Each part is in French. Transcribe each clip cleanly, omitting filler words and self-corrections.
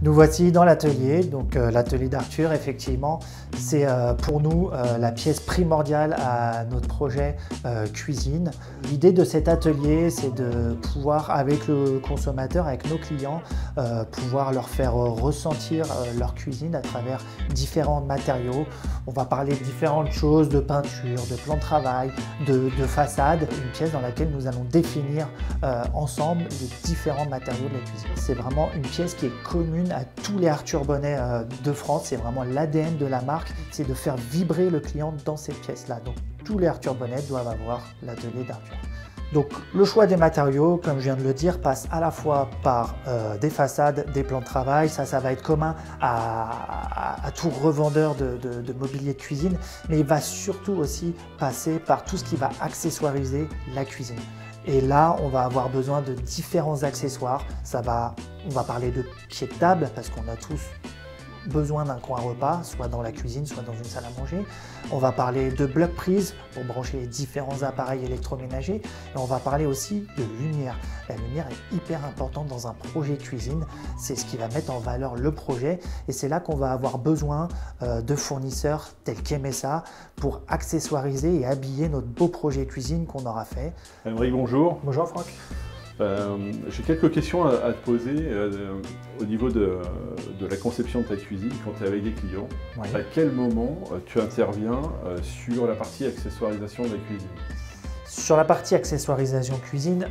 Nous voici dans l'atelier, donc l'atelier d'Arthur, effectivement, c'est pour nous la pièce primordiale à notre projet cuisine. L'idée de cet atelier, c'est de pouvoir, avec le consommateur, avec nos clients, pouvoir leur faire ressentir leur cuisine à travers différents matériaux. On va parler de différentes choses, de peinture, de plan de travail, de façade. Une pièce dans laquelle nous allons définir ensemble les différents matériaux de la cuisine. C'est vraiment une pièce qui est commune à tous les Arthur Bonnet de France. C'est vraiment l'ADN de la marque, c'est de faire vibrer le client dans ces pièces-là. Donc tous les Arthur Bonnet doivent avoir l'atelier d'Arthur. Donc le choix des matériaux, comme je viens de le dire, passe à la fois par des façades, des plans de travail. Ça va être commun à tout revendeur de mobilier de cuisine, mais il va surtout aussi passer par tout ce qui va accessoiriser la cuisine. Et là, on va avoir besoin de différents accessoires. On va parler de pieds de table, parce qu'on a tous besoin d'un coin repas, soit dans la cuisine, soit dans une salle à manger. On va parler de blocs prises pour brancher les différents appareils électroménagers. Et on va parler aussi de lumière. La lumière est hyper importante dans un projet cuisine. C'est ce qui va mettre en valeur le projet. Et c'est là qu'on va avoir besoin de fournisseurs tels qu'Emesa pour accessoiriser et habiller notre beau projet cuisine qu'on aura fait. Aymeric, bonjour. Bonjour Franck. J'ai quelques questions à te poser au niveau de la conception de ta cuisine quand tu es avec des clients. Oui. À quel moment tu interviens sur la partie accessoirisation de la cuisine? Sur la partie accessoirisation cuisine,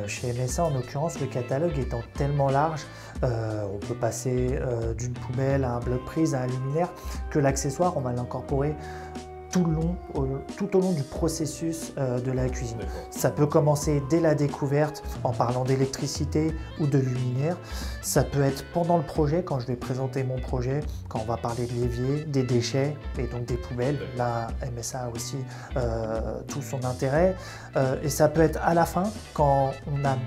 chez Emesa en l'occurrence, le catalogue étant tellement large, on peut passer d'une poubelle à un bloc prise, à un luminaire, que l'accessoire, on va l'incorporer tout au long du processus de la cuisine. Ça peut commencer dès la découverte en parlant d'électricité ou de luminaire. Ça peut être pendant le projet, quand je vais présenter mon projet, quand on va parler de l'évier, des déchets et donc des poubelles. Là, MSA a aussi tout son intérêt. Et ça peut être à la fin, quand on a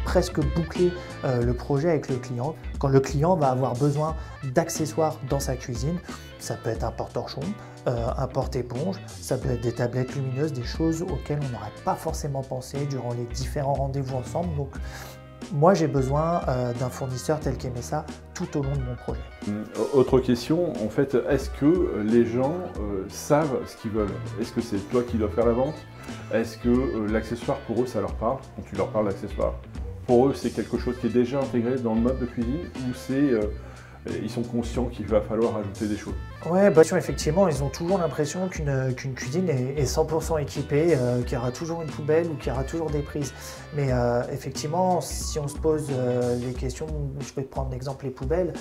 presque boucler le projet avec le client. Quand le client va avoir besoin d'accessoires dans sa cuisine, ça peut être un porte-torchon, un porte-éponge, ça peut être des tablettes lumineuses, des choses auxquelles on n'aurait pas forcément pensé durant les différents rendez-vous ensemble. Donc, moi, j'ai besoin d'un fournisseur tel qu'Emesa tout au long de mon projet. Autre question, en fait, est-ce que les gens savent ce qu'ils veulent? Est-ce que c'est toi qui dois faire la vente? Est-ce que l'accessoire, pour eux, ça leur parle quand tu leur parles d'accessoire? Pour eux, c'est quelque chose qui est déjà intégré dans le mode de cuisine ou ils sont conscients qu'il va falloir ajouter des choses? Ouais, effectivement, ils ont toujours l'impression qu'une cuisine est 100% équipée, qu'il y aura toujours une poubelle ou qu'il y aura toujours des prises. Mais effectivement, si on se pose les questions, je peux prendre l'exemple les poubelles,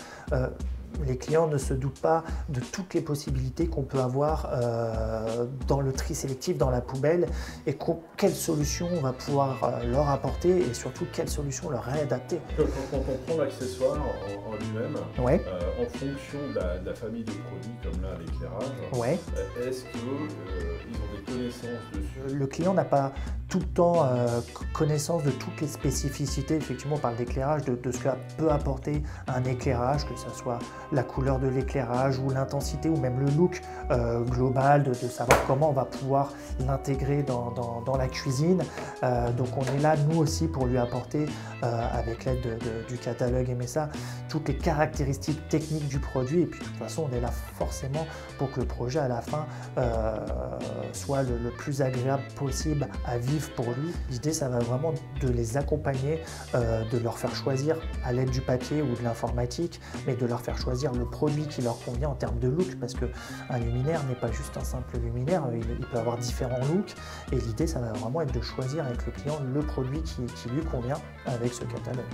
les clients ne se doutent pas de toutes les possibilités qu'on peut avoir dans le tri sélectif dans la poubelle et quelle solution on va pouvoir leur apporter et surtout quelle solution leur réadapter. Quand on prend l'accessoire en lui-même, ouais. En fonction de la famille de produits comme là l'éclairage, ouais. Est-ce qu'ils ont des connaissances dessus? Le client n'a pas tout le temps connaissance de toutes les spécificités. Effectivement, on parle d'éclairage, de ce que peut apporter un éclairage, que ce soit la couleur de l'éclairage ou l'intensité ou même le look global, de savoir comment on va pouvoir l'intégrer dans la cuisine. Donc on est là, nous aussi, pour lui apporter, avec l'aide du catalogue Emesa, toutes les caractéristiques techniques du produit. Et puis de toute façon, on est là forcément pour que le projet à la fin soit le plus agréable possible à vivre pour lui. L'idée, ça va vraiment de les accompagner, de leur faire choisir à l'aide du papier ou de l'informatique, mais de leur faire choisir le produit qui leur convient en termes de look, parce qu'un luminaire n'est pas juste un simple luminaire, il peut avoir différents looks, et l'idée, ça va vraiment être de choisir avec le client le produit qui lui convient avec ce catalogue.